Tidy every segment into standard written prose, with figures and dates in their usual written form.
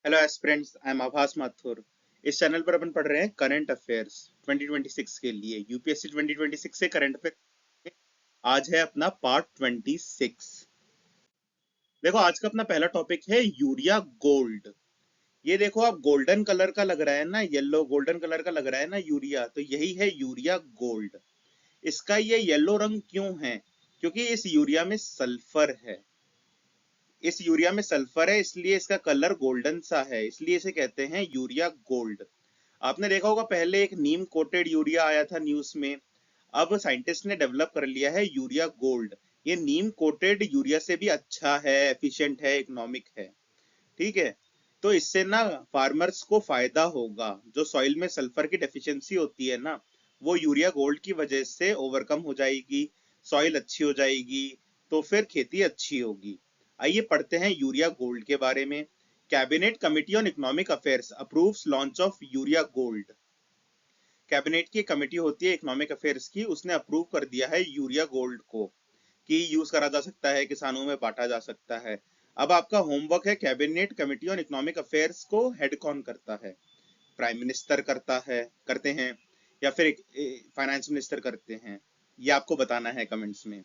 Hello aspirants, I am आभास माथुर। इस channel पर अपन पढ़ रहे हैं करंट अफेयर्स 2026 के लिए, यूपीएससी 2026 से करंट अफेयर। आज है अपना पार्ट 26। देखो, आज का अपना पहला टॉपिक है यूरिया गोल्ड। ये देखो, आप गोल्डन कलर का लग रहा है ना, येलो गोल्डन कलर का लग रहा है ना यूरिया, तो यही है यूरिया गोल्ड। इसका ये येलो रंग क्यों है? क्योंकि इस यूरिया में सल्फर है। इस यूरिया में सल्फर है, इसलिए इसका कलर गोल्डन सा है, इसलिए इसे कहते हैं यूरिया गोल्ड। आपने देखा होगा पहले एक नीम कोटेड यूरिया आया था न्यूज में। अब साइंटिस्ट ने डेवलप कर लिया है यूरिया गोल्ड। ये नीम कोटेड यूरिया से भी अच्छा है, एफिशिएंट है, इकोनॉमिक है। ठीक है। तो इससे ना फार्मर्स को फायदा होगा। जो सॉइल में सल्फर की डेफिशिएंसी होती है ना, वो यूरिया गोल्ड की वजह से ओवरकम हो जाएगी। सॉइल अच्छी हो जाएगी, तो फिर खेती अच्छी होगी। आइए पढ़ते हैं यूरिया गोल्ड के बारे में। Cabinet committee on economic affairs approves launch of urea gold. Cabinet की कमेटी होती है इकोनॉमिक अफेयर्स की, उसने अप्रूव कर दिया है यूरिया गोल्ड को कि यूज करा जा सकता है, किसानों में बांटा जा सकता है। अब आपका होमवर्क है, cabinet committee on economic affairs को हेड कौन करता है? प्राइम मिनिस्टर करते हैं, या फिर फाइनेंस मिनिस्टर करते हैं? ये आपको बताना है कमेंट्स में।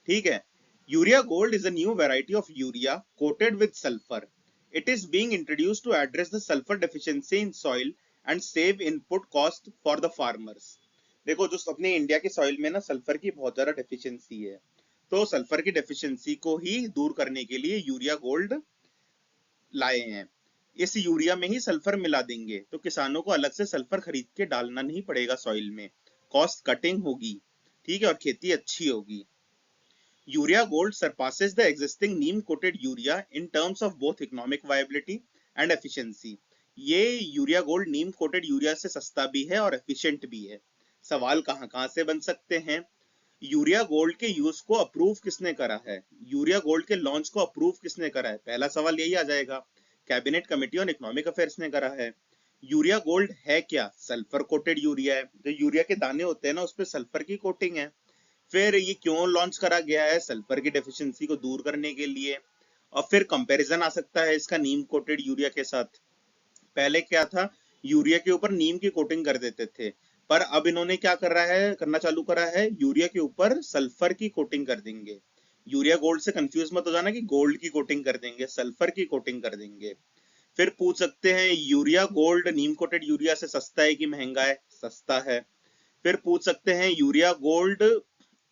ठीक है। Urea gold is a new variety of urea coated with sulphur. It is being introduced to address the sulphur deficiency in soil and save input cost for the farmers. देखो, जो अपने इंडिया के soil में ना sulphur की बहुत ज्यादा deficiency है, तो सल्फर की डेफिशिएंसी को ही दूर करने के लिए यूरिया गोल्ड लाए हैं। इस यूरिया में ही सल्फर मिला देंगे, तो किसानों को अलग से सल्फर खरीद के डालना नहीं पड़ेगा सॉइल में। कॉस्ट कटिंग होगी। ठीक है, और खेती अच्छी होगी। Urea gold surpasses the existing neem coated urea in terms of both economic viability and efficiency. ये यूरिया गोल्ड नीम कोटेड यूरिया से सस्ता भी है और एफिशिएंट भी है। सवाल कहां कहां से बन सकते हैं? यूरिया गोल्ड के यूज को अप्रूव किसने करा है? यूरिया गोल्ड के लॉन्च को अप्रूव किसने करा है? पहला सवाल यही आ जाएगा। Cabinet committee on economic affairs ने करा है। यूरिया गोल्ड है क्या? सल्फर कोटेड यूरिया है। जो यूरिया के दाने होते हैं ना, उस पर सल्फर की कोटिंग है। फिर ये क्यों लॉन्च करा गया है? सल्फर की डेफिशिएंसी को दूर करने के लिए। और फिर कंपैरिजन आ सकता है इसका नीम कोटेड यूरिया के साथ। पहले क्या था, यूरिया के ऊपर नीम की कोटिंग कर देते थे, पर अब इन्होंने क्या कर रहा है, करना चालू करा है, यूरिया के ऊपर सल्फर की कोटिंग कर देंगे। यूरिया गोल्ड से कंफ्यूज मत हो जाना कि गोल्ड की कोटिंग कर देंगे, सल्फर की कोटिंग कर देंगे। फिर पूछ सकते हैं, यूरिया गोल्ड नीम कोटेड यूरिया से सस्ता है कि महंगा है? सस्ता है। फिर पूछ सकते हैं, यूरिया गोल्ड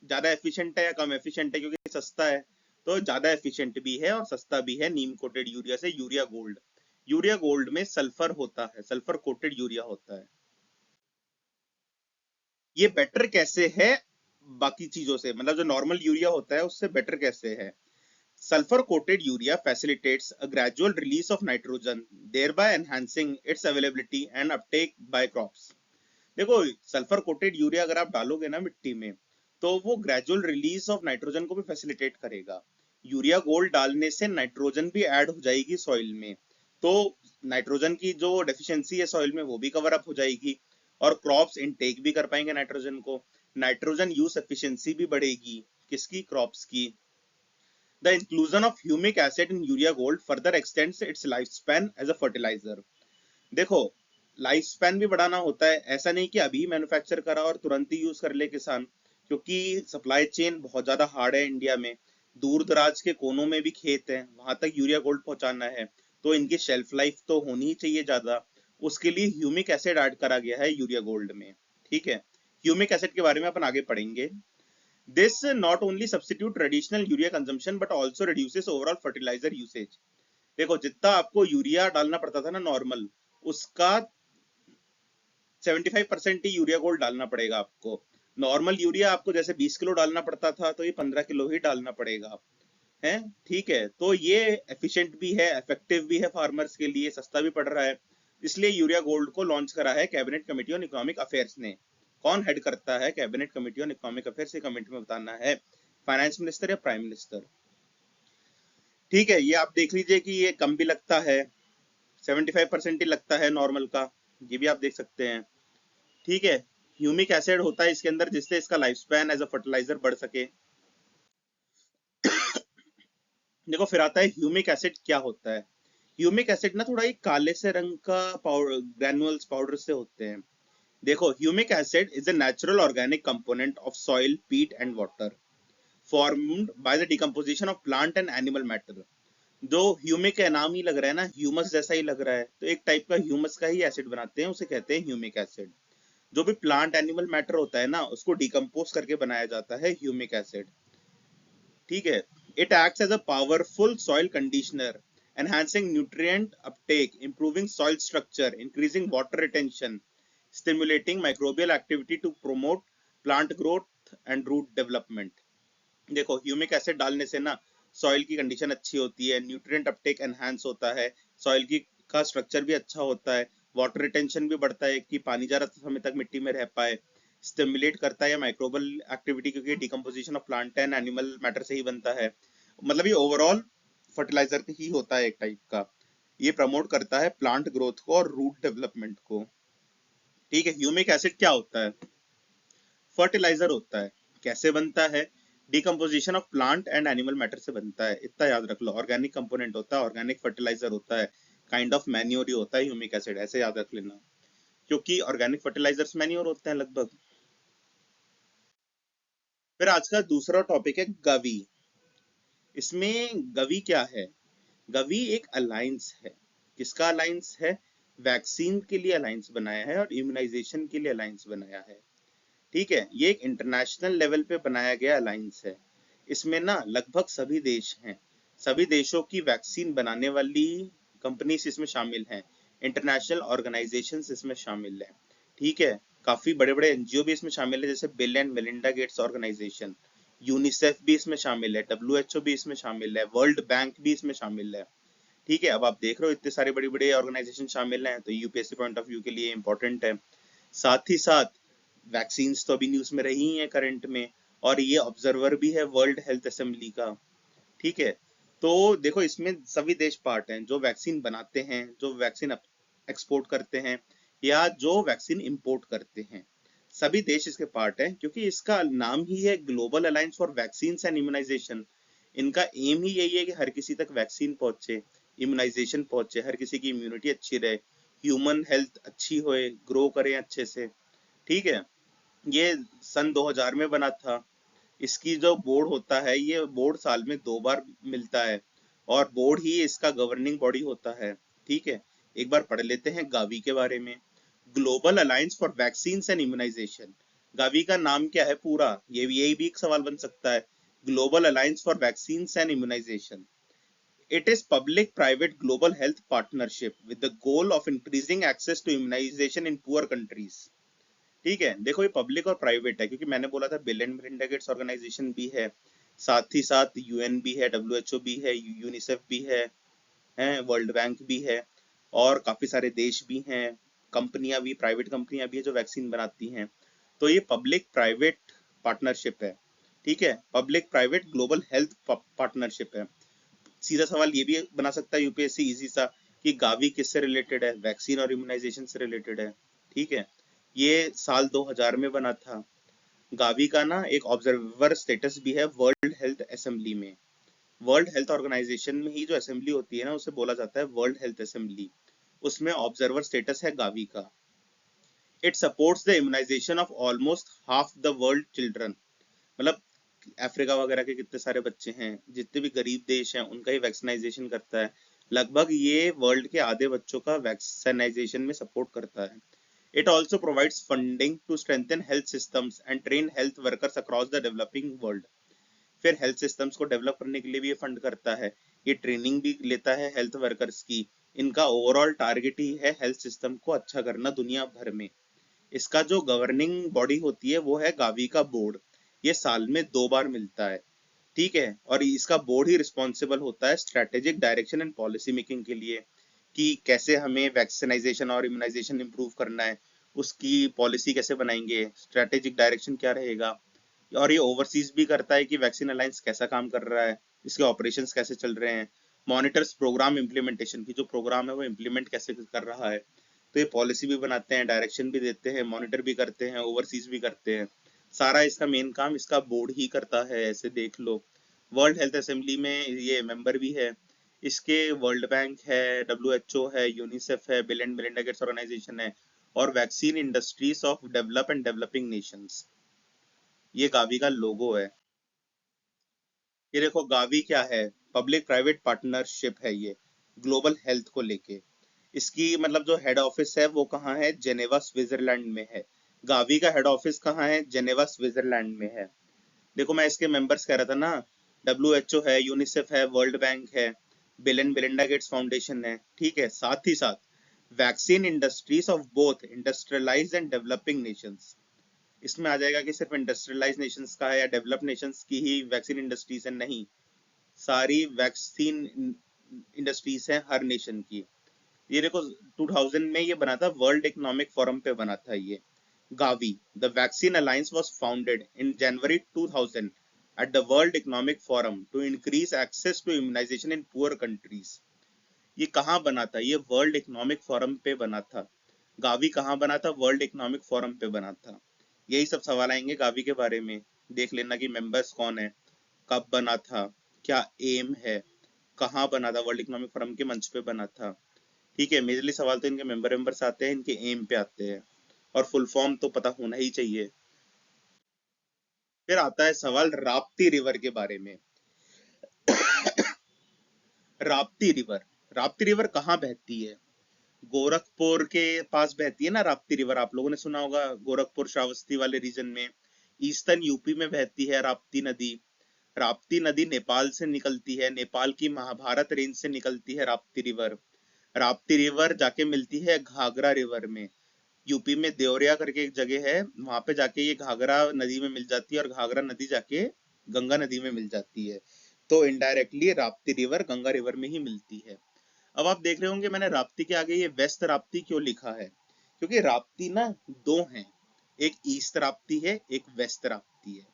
ज्यादा एफिशिएंट है या कम एफिशिएंट है? क्योंकि सस्ता है, तो ज्यादा एफिशिएंट भी है और सस्ता भी है नीम कोटेड यूरिया से यूरिया गोल्ड। यूरिया गोल्ड में सल्फर होता है, सल्फर कोटेड यूरिया होता है। ये बेटर कैसे है बाकी चीजों से, मतलब जो नॉर्मल यूरिया होता है उससे बेटर कैसे है? Sulphur coated urea facilitates a gradual release of nitrogen, thereby enhancing its availability and uptake by crops. देखो, सल्फर कोटेड यूरिया अगर आप डालोगे ना मिट्टी में, तो वो ग्रेजुअल रिलीज ऑफ नाइट्रोजन को भी फैसिलिटेट करेगा। यूरिया गोल्ड डालने से नाइट्रोजन भी ऐड हो जाएगी सॉइल में, तो नाइट्रोजन की जो डेफिशिएंसी है सॉइल में वो भी कवर अप हो जाएगी, और क्रॉप्स इनटेक भी कर पाएंगे नाइट्रोजन को। नाइट्रोजन यूज एफिशिएंसी भी बढ़ेगी। किसकी? क्रॉप्स की। The inclusion of humic acid in urea gold further extends its life span as a fertiliser. देखो, लाइफ स्पैन भी बढ़ाना होता है, ऐसा नहीं कि अभी मैन्युफैक्चर करा और तुरंत ही यूज कर ले किसान। क्योंकि सप्लाई चेन बहुत ज्यादा हार्ड है इंडिया में। दूर दराज के कोनों में भी खेत है, वहां तक यूरिया गोल्ड पहुंचाना है, तो इनकी शेल्फ लाइफ तो होनी ही चाहिए ज्यादा। उसके लिए ह्यूमिक एसिड ऐड करा गया है यूरिया गोल्ड में। ठीक है। ह्यूमिक एसिड के बारे में अपन आगे पढ़ेंगे। This not only substitute traditional urea consumption but also reduces overall fertiliser usage. देखो, जितना आपको यूरिया डालना पड़ता था ना नॉर्मल, उसका 75% ही यूरिया गोल्ड डालना पड़ेगा आपको। नॉर्मल यूरिया आपको जैसे 20 किलो डालना पड़ता था, तो ये 15 किलो ही डालना पड़ेगा। है। ठीक है, तो ये एफिशिएंट भी है, इफेक्टिव भी है, फार्मर्स के लिए सस्ता भी पड़ रहा है। इसलिए यूरिया गोल्ड को लॉन्च करा है cabinet committee on economic affairs ने। कौन हेड करता है cabinet committee on economic affairs? Comment में बताना है। फाइनेंस मिनिस्टर या प्राइम मिनिस्टर? ठीक है, ये आप देख लीजिए कि ये कम भी लगता है, 75% ही लगता है नॉर्मल का। ये भी आप देख सकते हैं। ठीक है। ह्यूमिक एसिड होता है इसके अंदर, जिससे इसका life span as a fertiliser बढ़ सके। देखो, फिर आता है ह्यूमिक एसिड क्या होता है। ह्यूमिक एसिड ना थोड़ा एक काले से रंग का पाउडर, ग्रैनुअल्स पाउडर से होते हैं। देखो, humic acid is a natural organic component of soil, peat and water formed by the decomposition of plant and animal matter। जो ह्यूमिक है, नाम ही लग रहा है ना, ह्यूमस जैसा ही लग रहा है, तो एक टाइप का ह्यूमस का ही एसिड बनाते हैं, उसे कहते हैं ह्यूमिक एसिड। जो भी प्लांट एनिमल मैटर होता है ना, उसको डिकम्पोज करके बनाया जाता है ह्यूमिक एसिड। ठीक है। It acts as a powerful soil conditioner, enhancing nutrient uptake, improving soil structure, increasing water retention, stimulating microbial activity to promote plant growth and root development। देखो, ह्यूमिक एसिड डालने से ना सॉइल की condition अच्छी होती है, न्यूट्रिएंट अपटेक एनहांस होता है, सॉइल की का स्ट्रक्चर भी अच्छा होता है, वाटर रिटेंशन भी बढ़ता है कि पानी ज्यादा समय तक मिट्टी में रह पाए, स्टिमुलेट करता है माइक्रोबल एक्टिविटी, क्योंकि decomposition of plant and animal matter से ही बनता है। मतलब ये ओवरऑल फर्टिलाइजर ही होता है एक टाइप का। ये प्रमोट करता है प्लांट ग्रोथ को और रूट डेवलपमेंट को। ठीक है। ह्यूमिक एसिड क्या होता है? फर्टिलाइजर होता है। कैसे बनता है? Decomposition of plant and animal matter से बनता है, इतना याद रख लो। ऑर्गेनिक कंपोनेंट होता है, ऑर्गेनिक फर्टिलाइजर होता है, काइंड ऑफ मैन्योर ही होता है ह्यूमिक एसिड, ऐसे याद रख लेना, क्योंकि ऑर्गेनिक फर्टिलाइजर्स मैन्योर होते हैं लगभग। फिर आज का दूसरा टॉपिक है गवी। इसमें गवी क्या है? गवी एक अलायंस है। किसका अलायंस है? वैक्सीन के लिए अलायंस बनाया है और इम्यूनाइजेशन के लिए अलायंस बनाया है। ठीक है। ये एक इंटरनेशनल लेवल पे बनाया गया अलायंस है। इसमें ना लगभग सभी देश हैं, सभी देशों की वैक्सीन बनाने वाली कंपनीज इसमें शामिल हैं, इंटरनेशनल ऑर्गेनाइजेशंस इसमें शामिल हैं। ठीक है। काफी बड़े बड़े एनजीओ भी इसमें शामिल है, जैसे Bill and Melinda Gates organisation, UNICEF भी इसमें शामिल है, डब्ल्यूएचओ भी इसमें शामिल है, वर्ल्ड बैंक भी इसमें शामिल है। ठीक है। अब आप देख रहे हो इतने सारे बड़ी बड़े ऑर्गेनाइजेशन शामिल हैं, तो यूपीएससी पॉइंट ऑफ व्यू के लिए इंपॉर्टेंट है। साथ ही साथ वैक्सीन तो अभी न्यूज में रही हैं करंट में, और ये ऑब्जर्वर भी है वर्ल्ड हेल्थ असेंबली का। ठीक है। तो देखो, इसमें सभी देश पार्ट हैं, जो वैक्सीन बनाते हैं, जो वैक्सीन एक्सपोर्ट करते हैं, या जो वैक्सीन इंपोर्ट करते हैं, सभी देश इसके पार्ट हैं, क्योंकि इसका नाम ही है global alliance for vaccine and immunisation. इनका एम ही यही है कि हर किसी तक वैक्सीन पहुंचे, इम्यूनाइजेशन पहुंचे, हर किसी की इम्यूनिटी अच्छी रहे, ह्यूमन हेल्थ अच्छी होए, ग्रो करें अच्छे से। ठीक है। ये सन 2000 में बना था। इसकी जो बोर्ड होता है, ये बोर्ड साल में 2 बार मिलता है, और बोर्ड ही इसका गवर्निंग बॉडी होता है। ठीक है। एक बार पढ़ लेते हैं गावी के बारे में। Global alliance for vaccine and immunisation. Gavi का नाम क्या है पूरा? यही भी एक सवाल बन सकता है। Global alliance for vaccine and immunisation. It is public-private global health partnership with the goal of increasing access to immunization in poor countries। ठीक है। देखो, ये पब्लिक और प्राइवेट है, क्योंकि मैंने बोला था Bill and Melinda Gates organisation भी है, साथ ही साथ यूएन भी है, डब्ल्यूएचओ भी है, यूनिसेफ भी है, वर्ल्ड बैंक भी है, और काफी सारे देश भी हैं, कंपनियां भी, प्राइवेट कंपनियां भी है जो वैक्सीन बनाती हैं। तो ये पब्लिक प्राइवेट पार्टनरशिप है। ठीक है। Public private global health partnership है। सीधा सवाल ये भी बना सकता है यूपीएससी इजी सा, कि गावी किससे रिलेटेड है? वैक्सीन और इम्यूनाइजेशन से रिलेटेड है। ठीक है। ये साल 2000 में बना था। गावी का ना एक ऑब्जर्वर स्टेटस भी है वर्ल्ड हेल्थ असेंबली में। वर्ल्ड हेल्थ ऑर्गेनाइजेशन में ही जो असेंबली होती है ना, उसे बोला जाता है वर्ल्ड हेल्थ असेंबली। उसमें ऑब्जर्वर स्टेटस है गावी का। It supports the immunisation of almost half the world children. मतलब अफ्रीका वगैरह के कितने सारे बच्चे हैं, जितने भी गरीब देश हैं, उनका ही वैक्सीनाइजेशन करता है। लगभग ये वर्ल्ड के आधे बच्चों का वैक्सीनाइजेशन में सपोर्ट करता है। It also provides funding to strengthen health systems and train health workers across the developing world। फिर हेल्थ सिस्टम्स को डेवलप करने के लिए भी ये फंड करता है, ये ट्रेनिंग भी लेता है हेल्थ वर्कर्स की। इनका ओवरऑल टारगेट ही है हेल्थ सिस्टम को अच्छा करना दुनिया भर में। इसका जो गवर्निंग बॉडी होती है वो है गावी का बोर्ड। ये साल में 2 बार मिलता है। ठीक है। और इसका बोर्ड ही रिस्पॉन्सिबल होता है strategic direction and policy making के लिए, कि कैसे हमें वैक्सीनाइजेशन और इम्यूनाइजेशन इंप्रूव करना है, उसकी पॉलिसी कैसे बनाएंगे, स्ट्रेटेजिक डायरेक्शन क्या रहेगा। और ये ओवरसीज भी करता है कि वैक्सीन अलायंस कैसा काम कर रहा है, इसके ऑपरेशंस कैसे चल रहे हैं, मॉनिटर्स प्रोग्राम इम्प्लीमेंटेशन की, जो प्रोग्राम है वो इम्प्लीमेंट कैसे कर रहा है। तो ये पॉलिसी भी बनाते हैं, डायरेक्शन भी देते हैं, मॉनिटर भी करते हैं, ओवरसीज भी करते हैं। सारा इसका मेन काम इसका बोर्ड ही करता है, ऐसे देख लो। वर्ल्ड हेल्थ असेंबली में ये मेंबर भी है। इसके वर्ल्ड बैंक है, WHO है, यूनिसेफ है, Bill and Melinda Gates organisation है, और vaccine industries of develop and developing nations. ये गावी का लोगो है। ये देखो गावी क्या है, पब्लिक प्राइवेट पार्टनरशिप है ये, ग्लोबल हेल्थ को लेके। इसकी मतलब जो हेड ऑफिस है वो कहाँ है, जेनेवा स्विट्जरलैंड में है। गावी का हेड ऑफिस कहाँ है, जेनेवा स्विट्जरलैंड में है। देखो मैं इसके मेंबर्स कह रहा था ना, WHO है, यूनिसेफ है, वर्ल्ड बैंक है, Bill and Melinda gets foundation है, ठीक है। साथ ही साथ vaccine industries of both industrialised and developing Nations. इसमें आ जाएगा कि सिर्फ इंडस्ट्रियलाइज नेशंस का है या डेवलप नेशंस की ही वैक्सीन इंडस्ट्रीज है, नहीं, सारी वैक्सीन इंडस्ट्रीज है हर नेशन की। ये देखो 2000 में ये बना था, वर्ल्ड इकोनॉमिक फोरम पे बना था ये। Gavi, the vaccine alliance was founded in January 2000 at the World Economic Forum to increase access to immunization in poor countries। ये कहाँ बना था, ये वर्ल्ड इकोनॉमिक फोरम पे बना था। गावी कहाँ बना था, वर्ल्ड इकोनॉमिक फोरम पे बना था। यही सब सवाल आएंगे गावी के बारे में। देख लेना कि मेंबर्स कौन है, कब बना था, क्या एम है, कहाँ बना था, वर्ल्ड इकोनॉमिक फोरम के मंच पे बना था। ठीक है, मेजरली सवाल तो इनके मेंबर्स आते हैं, इनके एम पे आते हैं, और फुल फॉर्म तो पता होना ही चाहिए। फिर आता है सवाल राप्ती रिवर के बारे में। राप्ती रिवर, राप्ती रिवर कहाँ बहती है, गोरखपुर के पास बहती है ना राप्ती रिवर, आप लोगों ने सुना होगा, गोरखपुर श्रावस्ती वाले रीजन में, ईस्टर्न यूपी में बहती है राप्ती नदी। राप्ती नदी नेपाल से निकलती है, नेपाल की महाभारत रेंज से निकलती है राप्ती रिवर। राप्ती रिवर जाके मिलती है घाघरा रिवर में। यूपी में देवरिया करके एक जगह है, वहां पे जाके ये घाघरा नदी में मिल जाती है, और घाघरा नदी जाके गंगा नदी में मिल जाती है। तो indirectly Rapti river Ganga river में ही मिलती है। अब आप देख रहे होंगे मैंने राप्ती के आगे ये वेस्ट राप्ती क्यों लिखा है, क्योंकि राप्ती ना दो हैं, एक ईस्ट राप्ती है, एक वेस्ट राप्ती है।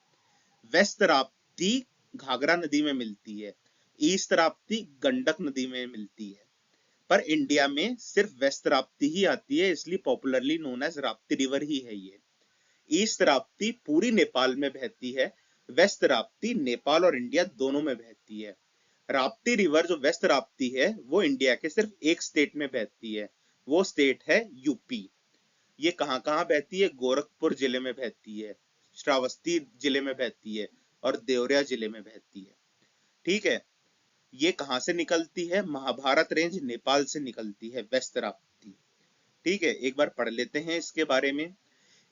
वेस्ट राप्ती घाघरा नदी में मिलती है, ईस्ट राप्ती गंडक नदी में मिलती है। पर इंडिया में सिर्फ वेस्ट राप्ती ही आती है, इसलिए popularly known as Rapti river ही है ये। ईस्ट राप्ती पूरी नेपाल में बहती है, वेस्ट राप्ती नेपाल और इंडिया दोनों में बहती है। राप्ती रिवर जो वेस्ट राप्ती है वो इंडिया के सिर्फ एक स्टेट में बहती है, वो स्टेट है यूपी। ये कहाँ कहाँ बहती है, गोरखपुर जिले में बहती है, श्रावस्ती जिले में बहती है, और देवरिया जिले में बहती है। ठीक है, ये कहाँ से निकलती है, महाभारत रेंज नेपाल से निकलती है वेस्ट राप्ती। ठीक है, एक बार पढ़ लेते हैं इसके बारे में।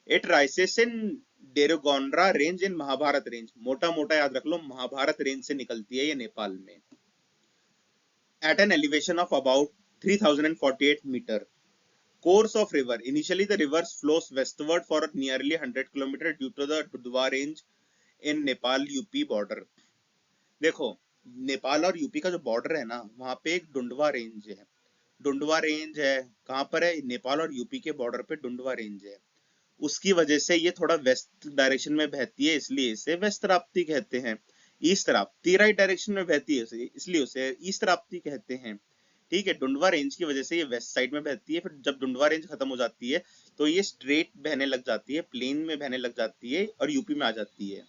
इट राइसेस इन डेरोगोंड्रा रेंज इन महाभारत रेंज, मोटा मोटा याद रख लो, महाभारत रेंज से निकलती है ये नेपाल में। At an elevation of about 3048 meter. Course of river. Initially the river flows westward for nearly 100 km due to the Dudhwa range in Nepal UP border. देखो, नेपाल और यूपी का जो बॉर्डर है ना, वहां पे एक डुंडवा रेंज है। डुंडवा रेंज है, कहाँ पर है, नेपाल और यूपी के बॉर्डर पे डुंडवा रेंज है। उसकी वजह से ये थोड़ा वेस्ट डायरेक्शन में बहती है, इसलिए इसे वेस्ट राप्ती कहते हैं। ईस्ट राप्ती राइट डायरेक्शन में बहती है, इसलिए उसे ईस्ट राप्ती कहते हैं। ठीक है, डुंडवा रेंज की वजह से ये वेस्ट साइड में बहती है, फिर जब डुंडवा रेंज खत्म हो जाती है तो ये स्ट्रेट बहने लग जाती है, प्लेन में बहने लग जाती है और यूपी में आ जाती है।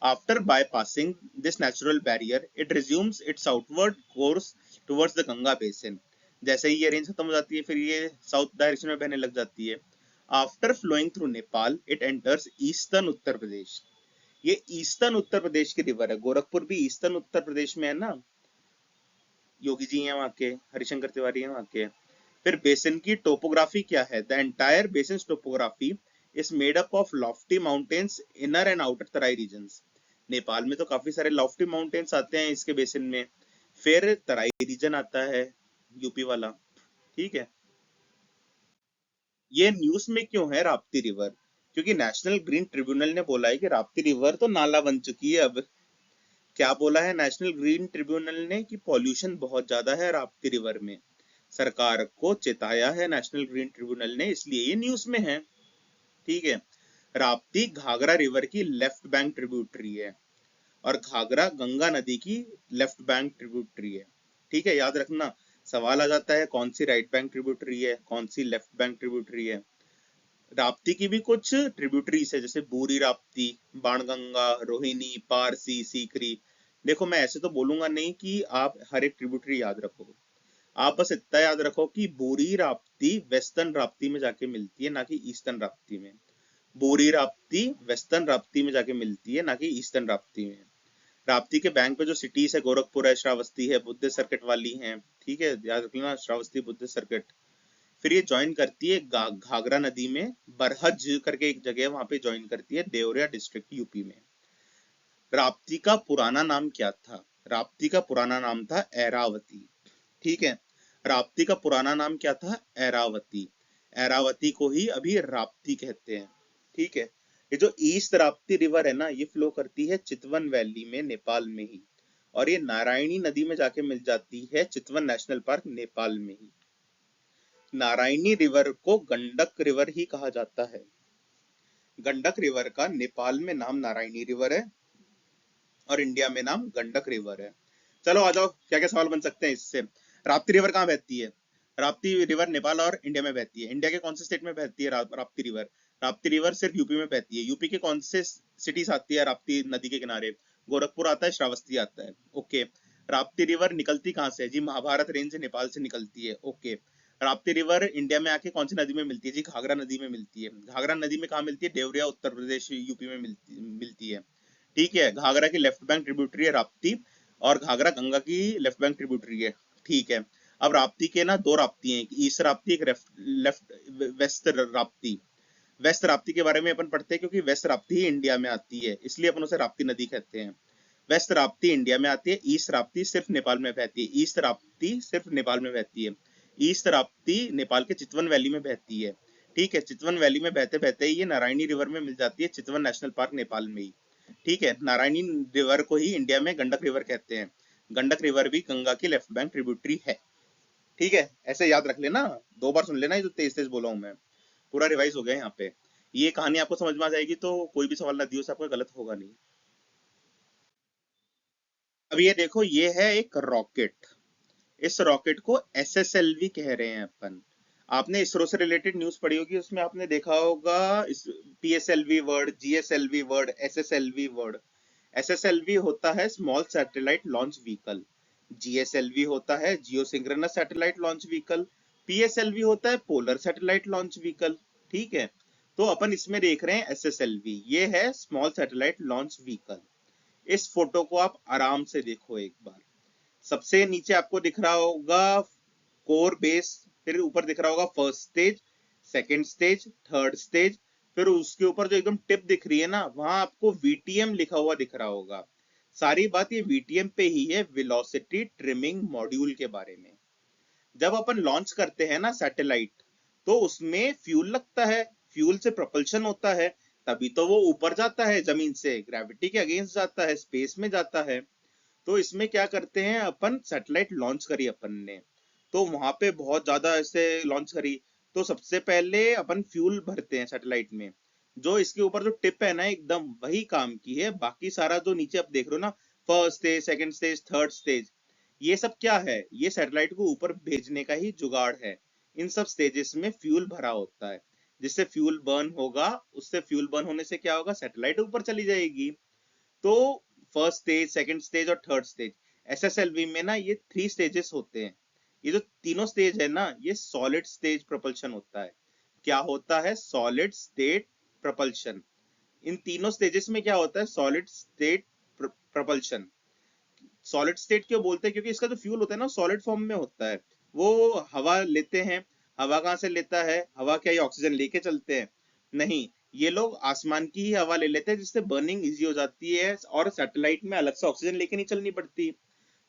After bypassing this natural barrier, it resumes its outward course towards the Ganga basin। जैसे ही ये रेंज खत्म हो जाती है फिर ये साउथ डायरेक्शन में बहने लग जाती है। After flowing through Nepal it enters eastern Uttar Pradesh. ये ईस्टर्न उत्तर प्रदेश की रिवर है, गोरखपुर भी ईस्टर्न उत्तर प्रदेश में है ना, योगी जी हैं वहाँ के, हरिशंकर तिवारी हैं वहाँ के। फिर बेसिन की टोपोग्राफी क्या है, the entire basin topography is made up of lofty mountains inner and outer Terai regions. Nepal में तो काफी सारे लॉफ्टी माउंटेन्स आते हैं इसके बेसिन में, फिर तराई रीजन आता है यूपी वाला। ठीक है, ये न्यूज में क्यों है राप्ती रिवर, क्योंकि नेशनल ग्रीन ट्रिब्यूनल ने बोला है कि राप्ती रिवर तो नाला बन चुकी है अब। क्या बोला है नेशनल ग्रीन ट्रिब्यूनल ने, कि पॉल्यूशन बहुत ज्यादा है राप्ती रिवर में। सरकार को चेताया है नेशनल ग्रीन ट्रिब्यूनल ने, इसलिए ये न्यूज में है। ठीक है, राप्ती घाघरा रिवर की लेफ्ट बैंक ट्रिब्यूटरी है, और घाघरा गंगा नदी की लेफ्ट बैंक ट्रिब्यूटरी है। ठीक है, याद रखना, सवाल आ जाता है कौन सी राइट बैंक ट्रिब्यूटरी है, कौन सी लेफ्ट बैंक ट्रिब्यूटरी है। राप्ती की भी कुछ ट्रिब्यूटरीज है, जैसे बूरी राप्ती, बाणगंगा, रोहिणी, पारसी, सीकरी। देखो मैं ऐसे तो बोलूंगा नहीं कि आप हर एक ट्रिब्यूटरी याद रखो, आप बस इतना याद रखो कि बोरी राप्ती वेस्टर्न राप्ती में जाके मिलती है, ना कि ईस्टर्न राप्ती में। बोरी राप्ती वेस्टर्न राप्ती में जाके मिलती है, ना कि ईस्टर्न राप्ती में। राप्ती के बैंक पे जो सिटीज है, गोरखपुर है, श्रावस्ती है, बुद्ध सर्किट वाली है, ठीक है, याद रख लेना, श्रावस्ती बुद्ध सर्किट। फिर ये ज्वाइन करती है घाघरा नदी में, बरहज करके एक जगह है, वहां पे ज्वाइन करती है देवरिया डिस्ट्रिक्ट यूपी में। राप्ती का पुराना नाम क्या था? राप्ती का पुराना नाम था ऐरावती, ठीक है। राप्ती का पुराना नाम क्या था? ऐरावती। ऐरावती को ही अभी राप्ती कहते हैं, ठीक है। ये जो ईस्ट राप्ती रिवर है ना, ये फ्लो करती है चितवन वैली में, नेपाल में ही। और ये नारायणी नदी में जाके मिल जाती है चितवन नेशनल पार्क, नेपाल में ही। नारायणी रिवर को गंडक रिवर ही कहा जाता है। गंडक रिवर का नेपाल में नाम नारायणी रिवर है और इंडिया में नाम गंडक रिवर है। चलो आ जाओ, क्या क्या सवाल बन सकते हैं इससे। राप्ती रिवर कहाँ बहती है? राप्ती रिवर नेपाल और इंडिया में बहती है। इंडिया के कौन से स्टेट में बहती है राप्ती रिवर? राप्ती रिवर सिर्फ यूपी में बहती है। यूपी के कौन से सिटीज आती है राप्ती नदी के किनारे? गोरखपुर आता है, श्रावस्ती आता है, ओके। राप्ती रिवर निकलती कहाँ से है जी? महाभारत रेंज नेपाल से निकलती है, ओके। राप्ती रिवर इंडिया में आके कौन सी नदी में मिलती है जी? घाघरा नदी में मिलती है। घाघरा नदी में कहाँ मिलती है? देवरिया उत्तर प्रदेश यूपी में मिलती है, ठीक है। घाघरा की लेफ्ट बैंक ट्रिब्यूटरी है राप्ती, और घाघरा गंगा की लेफ्ट बैंक ट्रिब्यूटरी है, ठीक है। अब राप्ती के ना दो राप्ती हैं, एक ईस्ट राप्ती, एक left west Rapti. West Rapti के बारे में अपन पढ़ते हैं क्योंकि वेस्ट राप्ती ही इंडिया में आती है, इसलिए अपन उसे राप्ती नदी कहते हैं। वेस्ट राप्ती इंडिया में आती है, ईस्ट राप्ती सिर्फ नेपाल में बहती है। ईस्ट राप्ती सिर्फ नेपाल में बहती है। ईस्ट राप्ती नेपाल के चितवन वैली में बहती है, ठीक है। चितवन वैली में बहते बहते ही ये नारायणी रिवर में मिल जाती है चितवन नेशनल पार्क नेपाल में ही, ठीक है। नारायणी रिवर को ही इंडिया में गंडक रिवर कहते हैं। गंडक रिवर भी गंगा की लेफ्ट बैंक ट्रिब्यूटरी है, ठीक है। ऐसे याद रख लेना, दो बार सुन लेना, ये जो तेज तेज बोला हूं मैं, पूरा रिवाइज हो गया यहाँ पे। ये कहानी आपको समझ में आ जाएगी तो कोई भी सवाल नदियों से आपका गलत होगा नहीं। अब ये देखो, ये है एक रॉकेट। इस रॉकेट को एसएसएलवी कह रहे हैं अपन। आपने इसरो से रिलेटेड न्यूज पढ़ी होगी, उसमें आपने देखा होगा इस PSLV word, GSLV word, SSLV word. SSLV होता है small satellite launch vehicle, GSLV होता है geosynchronous satellite launch vehicle, PSLV होता है पोलर सैटेलाइट लॉन्च व्हीकल, ठीक है। तो अपन इसमें देख रहे हैं एसएसएलवी, ये है स्मॉल सैटेलाइट लॉन्च व्हीकल। इस फोटो को आप आराम से देखो एक बार। सबसे नीचे आपको दिख रहा होगा कोर बेस, फिर ऊपर दिख रहा होगा first stage, second stage, third stage. फिर उसके ऊपर जो एकदम टिप दिख रही है ना, वहां आपको वीटीएम लिखा हुआ दिख रहा होगा। सारी बात ये वीटीएम पे ही है, वेलोसिटी ट्रिमिंग मॉड्यूल के बारे में। जब अपन लॉन्च करते हैं ना सैटेलाइट, तो उसमें फ्यूल लगता है, फ्यूल से प्रोपल्शन होता है, तभी तो वो ऊपर जाता है, जमीन से ग्रेविटी के अगेंस्ट जाता है, स्पेस में जाता है। तो इसमें क्या करते हैं अपन, सैटेलाइट लॉन्च करी अपन ने, तो वहां पे बहुत ज्यादा ऐसे लॉन्च करी। तो सबसे पहले अपन फ्यूल भरते हैं सैटेलाइट में। जो इसके ऊपर जो टिप है ना, एकदम वही काम की है। बाकी सारा जो नीचे आप देख रहे हो ना, first stage, second stage, third stage, ये सब क्या है? ये सैटेलाइट को ऊपर भेजने का ही जुगाड़ है। इन सब स्टेजेस में फ्यूल भरा होता है, जिससे फ्यूल बर्न होगा। उससे फ्यूल बर्न होने से क्या होगा? सैटेलाइट ऊपर चली जाएगी। तो फर्स्ट स्टेज, सेकंड स्टेज और थर्ड स्टेज, एसएसएलवी में ना ये थ्री स्टेजेस होते हैं। ये जो तीनों स्टेज है ना, ये सॉलिड स्टेज प्रपल्शन होता है। क्या होता है? Solid state propulsion. इन तीनों स्टेजेस में क्या होता है? Solid state propulsion. Solid state क्यों बोलते हैं? क्योंकि इसका जो फ्यूल होता है ना, सॉलिड फॉर्म में होता है। वो हवा लेते हैं। हवा कहाँ से लेता है? हवा क्या ये ऑक्सीजन लेके चलते हैं? नहीं, ये लोग आसमान की ही हवा ले लेते हैं, जिससे बर्निंग इजी हो जाती है, और सैटेलाइट में अलग से ऑक्सीजन लेके नहीं चलनी पड़ती।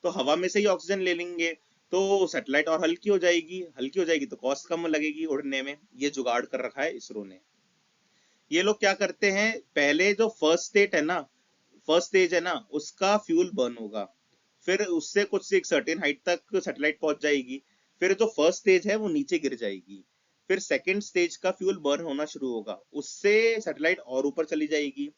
तो हवा में से ही ऑक्सीजन ले लेंगे, तो सैटेलाइट और हल्की हो जाएगी। हल्की हो जाएगी तो कॉस्ट कम लगेगी उड़ने में। ये जुगाड़ कर रखा है इसरो ने। ये लोग क्या करते हैं, पहले जो फर्स्ट स्टेट है ना, फर्स्ट स्टेज है ना, उसका फ्यूल बर्न होगा। फिर उससे कुछ एक सर्टेन हाइट तक सैटेलाइट पहुंच जाएगी। फिर जो फर्स्ट स्टेज है वो नीचे गिर जाएगी। फिर सेकंड स्टेज का फ्यूल बर्न होना शुरू होगा, उससे सैटेलाइट और ऊपर चली जाएगी।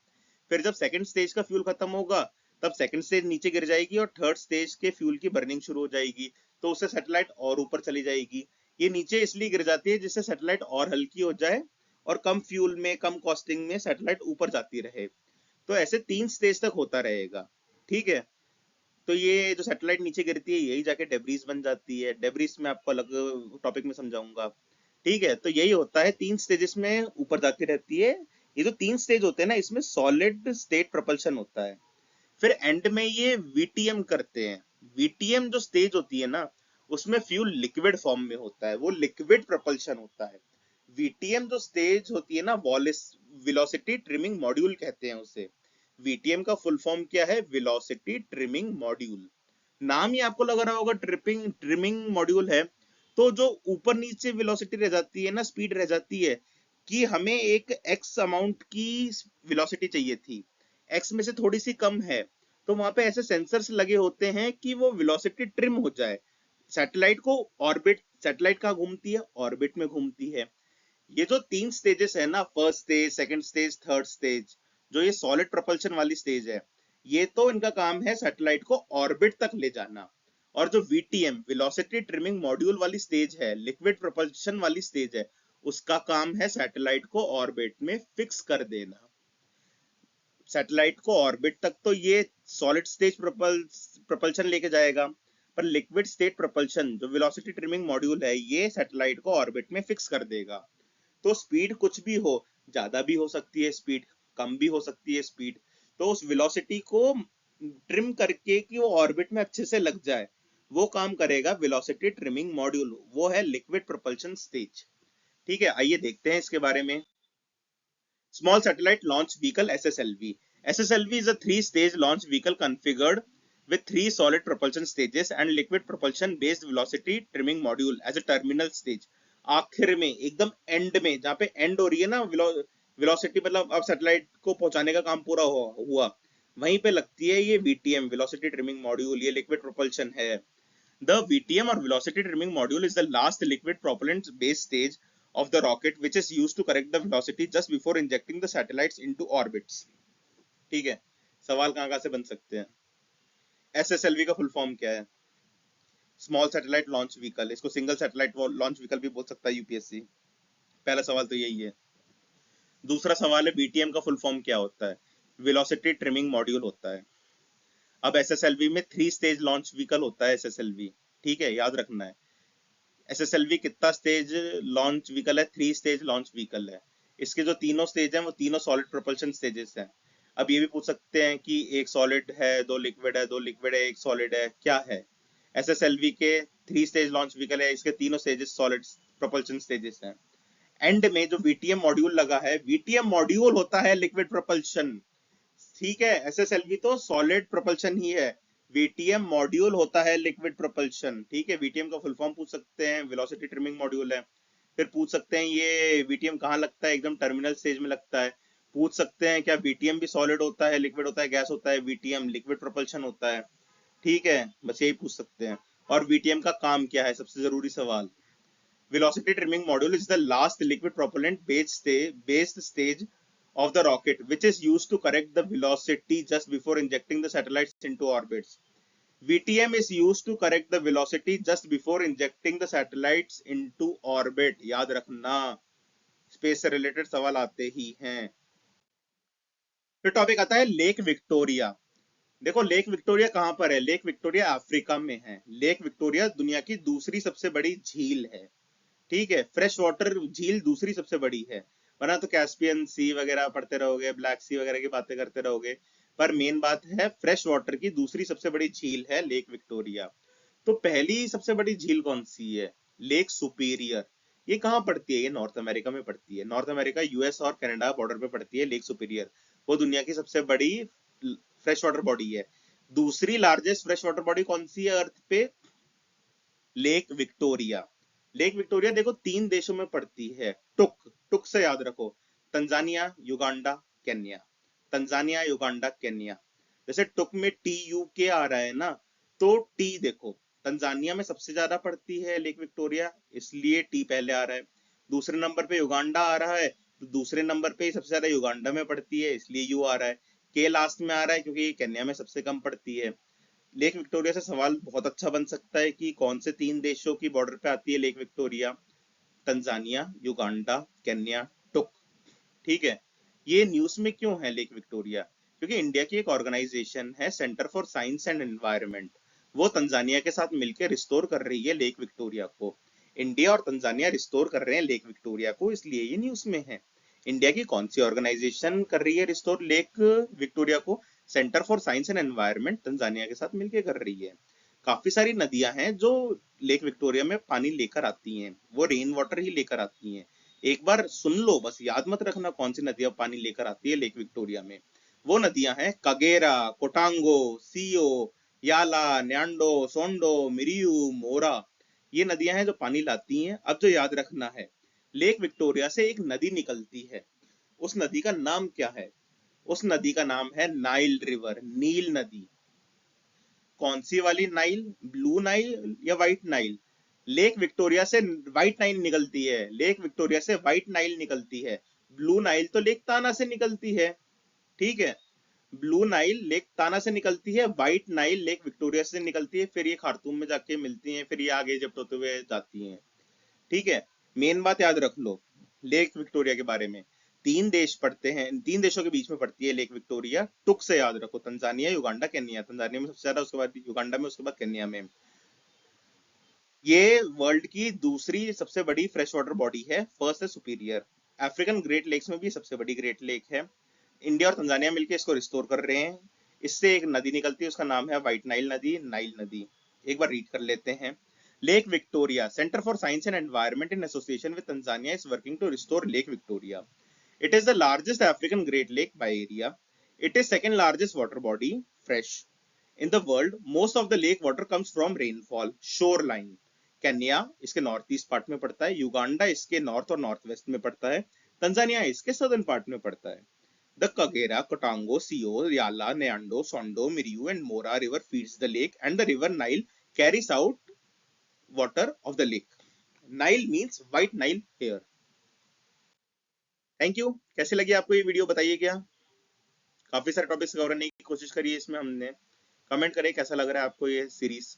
फिर जब सेकंड स्टेज का फ्यूल खत्म होगा, तब सेकंड स्टेज नीचे गिर जाएगी और थर्ड स्टेज के फ्यूल की बर्निंग शुरू हो जाएगी, तो उससे सैटेलाइट और ऊपर चली जाएगी। ये नीचे इसलिए गिर जाती है जिससे सैटेलाइट और हल्की हो जाए, और कम फ्यूल में, कम कॉस्टिंग में सैटेलाइट ऊपर जाती रहे। तो ऐसे तीन स्टेज तक होता रहेगा, ठीक है। तो ये जो सैटेलाइट नीचे गिरती है यही जाके डेब्रीज बन जाती है। डेब्रीज में आपको अलग टॉपिक में समझाऊंगा। ठीक है, तो यही होता है, 3 स्टेजेस में ऊपर जाती रहती है। ये जो 3 स्टेज होते हैं ना, इसमें सॉलिड स्टेट propulsion होता है। फिर एंड में ये वीटीएम करते हैं। वीटीएम जो स्टेज होती है ना, उसमें फ्यूल लिक्विड फॉर्म में होता है, वो लिक्विड propulsion होता है। वीटीएम जो स्टेज होती है ना, वॉलिस वेलोसिटी ट्रिमिंग मॉड्यूल कहते हैं उसे। वीटीएम का फुल फॉर्म क्या है? Velocity trimming module. नाम ही आपको लग रहा होगा ट्रिपिंग ट्रिमिंग मॉड्यूल है। तो जो ऊपर नीचे वेलोसिटी रह जाती है ना, स्पीड रह जाती है, कि हमें एक एक्स अमाउंट की वेलोसिटी चाहिए थी, एक्स में से थोड़ी सी कम है, तो वहां पे ऐसे सेंसर्स लगे होते हैं कि वो वेलोसिटी ट्रिम हो जाए। सैटेलाइट को ऑर्बिट, सैटेलाइट कहाँ घूमती है? ऑर्बिट में घूमती है। ये जो 3 स्टेजेस है ना, first stage, second stage, third stage, जो ये सॉलिड propulsion वाली स्टेज है, ये तो इनका काम है सैटेलाइट को ऑर्बिट तक ले जाना। और जो वीटीएम वेलोसिटी ट्रिमिंग मॉड्यूल वाली स्टेज है, लिक्विड propulsion वाली स्टेज है, उसका काम है सैटेलाइट को ऑर्बिट में फिक्स कर देना। सैटेलाइट को ऑर्बिट तक तो ये सॉलिड स्टेज propulsion लेके जाएगा, पर लिक्विड स्टेट propulsion जो वेलोसिटी ट्रिमिंग मॉड्यूल है, ये सैटेलाइट को ऑर्बिट में फिक्स कर देगा। तो स्पीड कुछ भी हो, ज्यादा भी हो सकती है स्पीड, कम भी हो सकती है स्पीड, तो उस वेलोसिटी को ट्रिम करके कि वो ऑर्बिट में अच्छे से लग जाए, वो काम करेगा वेलोसिटी ट्रिमिंग मॉड्यूल, वो है लिक्विड प्रोपल्शन स्टेज। ठीक है, आइए देखते हैं इसके बारे में। Small satellite launch vehicle SSLV. SSLV is a three-stage launch vehicle configured with 3 solid propulsion stages and liquid propulsion based velocity trimming module as a terminal stage. आखिर में, एकदम एंड में, जहां पे एंड हो रही है ना वेलोसिटी, मतलब अब सैटेलाइट को पहुंचाने का काम पूरा हुआ, वहीं पे लगती है ये VTM वेलोसिटी ट्रिमिंग मॉड्यूल, ये लिक्विड प्रोपल्शन है। The VTM or velocity trimming module is the last liquid propellant based stage of the rocket which is used to correct the velocity just before injecting the satellites into orbits. ठीक है, सवाल कहाँ कहाँ से बन सकते हैं? SSLV का फुल फॉर्म क्या है? स्मॉल सैटेलाइट लॉन्च व्हीकल, इसको सिंगल सैटेलाइट लॉन्च व्हीकल भी बोल सकता है यूपीएससी। पहला सवाल तो यही है। दूसरा सवाल है बीटीएम का फुल फॉर्म क्या होता है? वेलोसिटी ट्रिमिंग मॉड्यूल होता है। अब एसएसएलवी में 3 स्टेज लॉन्च व्हीकल होता है एसएसएलवी। ठीक है, याद रखना है। एसएसएलवी कितना स्टेज लॉन्च व्हीकल है? 3 स्टेज लॉन्च व्हीकल है। इसके जो तीनों स्टेज हैं वो तीनों सॉलिड प्रोपल्शन स्टेजेस हैं। अब ये भी पूछ सकते हैं कि एक सॉलिड है, दो लिक्विड है, दो लिक्विड है, एक सॉलिड है, क्या है? एसएसएलवी के 3 स्टेज लॉन्च व्हीकल है, इसके तीनों स्टेजेस सॉलिड प्रोपल्शन स्टेजेस हैं। एंड में जो वीटीएम मॉड्यूल लगा है, वीटीएम मॉड्यूल होता है लिक्विड प्रोपल्शन। ठीक है, एसएसएलवी तो सॉलिड प्रोपल्शन ही है, वीटीएम मॉड्यूल होता है लिक्विड प्रोपल्शन। ठीक है, वीटीएम का फुल फॉर्म पूछ सकते हैं, वेलोसिटी ट्रिमिंग मॉड्यूल है। फिर पूछ सकते हैं ये वीटीएम कहाँ लगता है? एकदम टर्मिनल स्टेज में लगता है। पूछ सकते हैं क्या वीटीएम भी सॉलिड होता है, लिक्विड होता है, गैस होता है? वीटीएम लिक्विड प्रोपल्शन होता है। ठीक है, बस यही पूछ सकते हैं। और वीटीएम का काम क्या है? सबसे जरूरी सवाल। Velocity trimming module is the last liquid propellant based stage of the rocket, which is used to correct the velocity just before injecting the satellites into orbits. VTM is used to correct the velocity just before injecting the satellites into orbit. याद रखना, space से related सवाल आते ही हैं। फिर topic आता है Lake Victoria. देखो, लेक विक्टोरिया कहां पर है? लेक विक्टोरिया अफ्रीका में है। लेक विक्टोरिया दुनिया की दूसरी सबसे बड़ी झील है। ठीक है, फ्रेश वाटर झील दूसरी सबसे बड़ी है, वरना तो कैस्पियन सी वगैरह पढ़ते रहोगे, ब्लैक सी वगैरह की बातें करते रहोगे, पर मेन बात है फ्रेश वाटर की दूसरी सबसे बड़ी झील है लेक विक्टोरिया। तो पहली सबसे बड़ी झील कौन सी है? Lake superior. ये कहाँ पड़ती है? ये नॉर्थ अमेरिका में पड़ती है। नॉर्थ अमेरिका, यूएस और कनाडा बॉर्डर पे पड़ती है लेक सुपीरियर। वो दुनिया की सबसे बड़ी फ्रेश वाटर बॉडी है। दूसरी लार्जेस्ट फ्रेश वाटर बॉडी कौन सी है अर्थ पे? Lake Victoria. लेक विक्टोरिया देखो 3 देशों में पड़ती है। टुक टुक से याद रखो, Tanzania, Uganda, Kenya. Tanzania, Uganda, Kenya. जैसे टुक में TUK आ रहा है ना, तो टी देखो, तंजानिया में सबसे ज्यादा पड़ती है लेक विक्टोरिया, इसलिए टी पहले आ रहा है। दूसरे नंबर पे युगांडा आ रहा है, तो दूसरे नंबर पे सबसे ज्यादा युगांडा में पड़ती है, इसलिए यू आ रहा है। के लास्ट में आ रहा है क्योंकि ये केन्या में सबसे कम पड़ती है। लेक विक्टोरिया से सवाल बहुत अच्छा बन सकता है कि कौन से 3 देशों की बॉर्डर पे आती है Lake Victoria? Tanzania, Uganda, Kenya, टुक। ठीक है, ये न्यूज में क्यों है लेक विक्टोरिया? क्योंकि इंडिया की एक ऑर्गेनाइजेशन है centre for Science and environment, वो तंजानिया के साथ मिलकर रिस्टोर कर रही है लेक विक्टोरिया को। इंडिया और तंजानिया रिस्टोर कर रहे हैं लेक विक्टोरिया को, इसलिए ये न्यूज में है। इंडिया की कौन सी ऑर्गेनाइजेशन कर रही है रिस्टोर लेक विक्टोरिया को? Centre for Science and environment Tanzania के साथ मिलकर कर रही है। काफी सारी नदियां हैं जो लेक विक्टोरिया में पानी लेकर आती हैं, वो रेन वाटर ही लेकर आती हैं। एक बार सुन लो, बस याद मत रखना कौन सी नदियां पानी लेकर आती है लेक विक्टोरिया में। वो नदियां हैं कगेरा, कोटांगो, सीओ, याला, न्यांडो, सोंडो, मिरियू, मोरा। ये नदियां हैं जो पानी लाती हैं। अब जो याद रखना है, लेक विक्टोरिया से एक नदी निकलती है, उस नदी का नाम क्या है? उस नदी का नाम है नाइल रिवर, नील नदी। कौन सी वाली नाइल? ब्लू नाइल या व्हाइट नाइल? लेक विक्टोरिया से व्हाइट नाइल निकलती है, लेक विक्टोरिया से व्हाइट नाइल निकलती है। ब्लू नाइल तो लेक ताना से निकलती है। ठीक है, ब्लू नाइल लेक ताना से निकलती है, व्हाइट नाइल लेक विक्टोरिया से निकलती है, फिर ये खार्तूम में जाके मिलती हैं, फिर ये आगे इजिप्ट होते हुए जाती हैं। ठीक है, मेन बात याद रख लो लेक विक्टोरिया के बारे में। तीन देश पड़ते हैं, तीन देशों के बीच में पड़ती है लेक विक्टोरिया, टुक से याद रखो, तंजानिया, युगांडा, केन्या। तंजानिया में सबसे ज्यादा, उसके बाद युगांडा में, उसके बाद केन्या में। ये वर्ल्ड की दूसरी सबसे बड़ी फ्रेश वाटर बॉडी है, फर्स्ट है सुपीरियर। अफ्रीकन ग्रेट लेक्स में भी सबसे बड़ी ग्रेट लेक है। इंडिया और तंजानिया मिलकर इसको रिस्टोर कर रहे हैं। इससे एक नदी निकलती है, उसका नाम है व्हाइट नाइल नदी, नाइल नदी। एक बार रीड कर लेते हैं। Lake Victoria, Centre for Science and Environment in association with Tanzania is working to restore Lake Victoria. It is the largest African Great Lake by area. It is second largest water body, fresh, in the world. Most of the lake water comes from rainfall, shoreline. Kenya इसके north east part में पड़ता है, Uganda इसके north और north west में पड़ता है, Tanzania इसके सदर्न पार्ट में पड़ता है। The Kagera, Kotango, Sio, Yala, Nyando, Sondo, Miriu, and Mora river feeds the lake, and the river Nile carries out water of the lake. Nile means white Nile here. Thank you. कैसे लगी आपको ये video, बताइए क्या? काफी सारे topics cover करने की कोशिश करी है इसमें हमने। कमेंट करें कैसा लग रहा है आपको ये सीरीज।